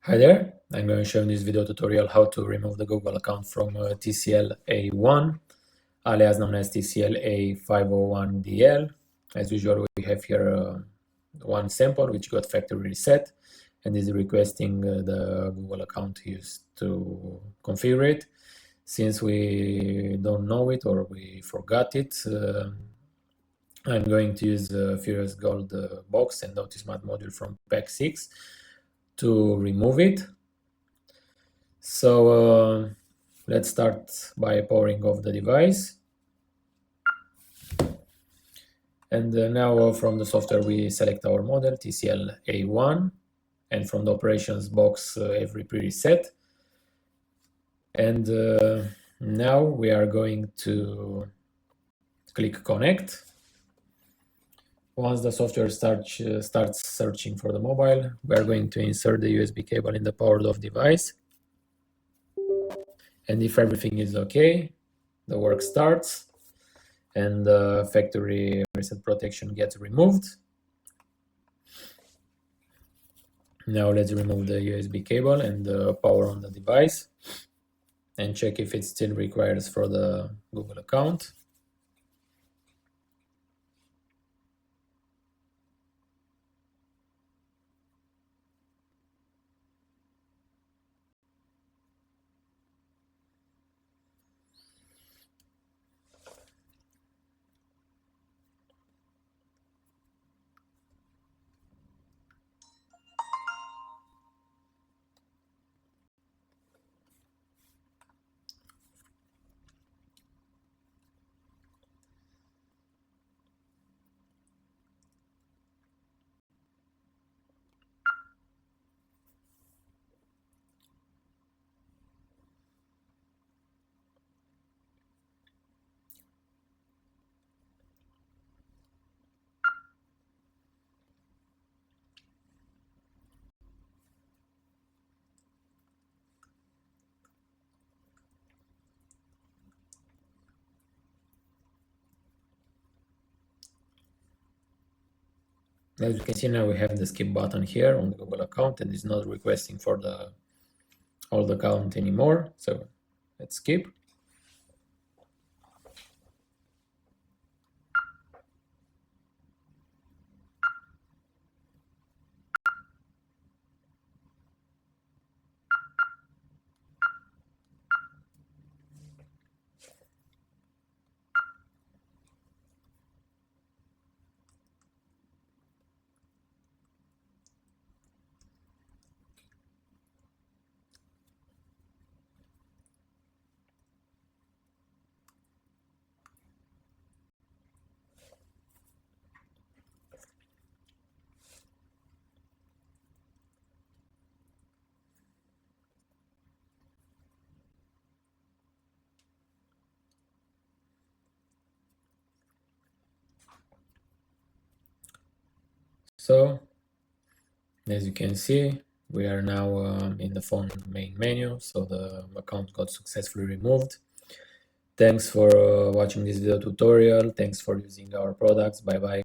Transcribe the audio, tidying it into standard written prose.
Hi there, I'm going to show in this video tutorial how to remove the Google account from Tcl A1, alias known as Tcl A501Dl. As usual, we have here one sample which got factory reset and is requesting the Google account used to configure it. Since we don't know it or we forgot it, I'm going to use the Furiousgold box and Autismat module from pack 6 to remove it. So let's start by powering off the device. And now from the software we select our model Tcl A1, and from the operations box every preset. And now we are going to click connect. Once the software starts searching for the mobile, we are going to insert the USB cable in the powered off device. And if everything is okay, the work starts and the factory reset protection gets removed. Now let's remove the USB cable and power on the device and check if it still requires for the Google account. As you can see, now we have the skip button here on the Google account and it's not requesting for the old account anymore. So let's skip. So as you can see, we are now in the phone main menu, so the account got successfully removed. Thanks for watching this video tutorial. Thanks for using our products. Bye bye.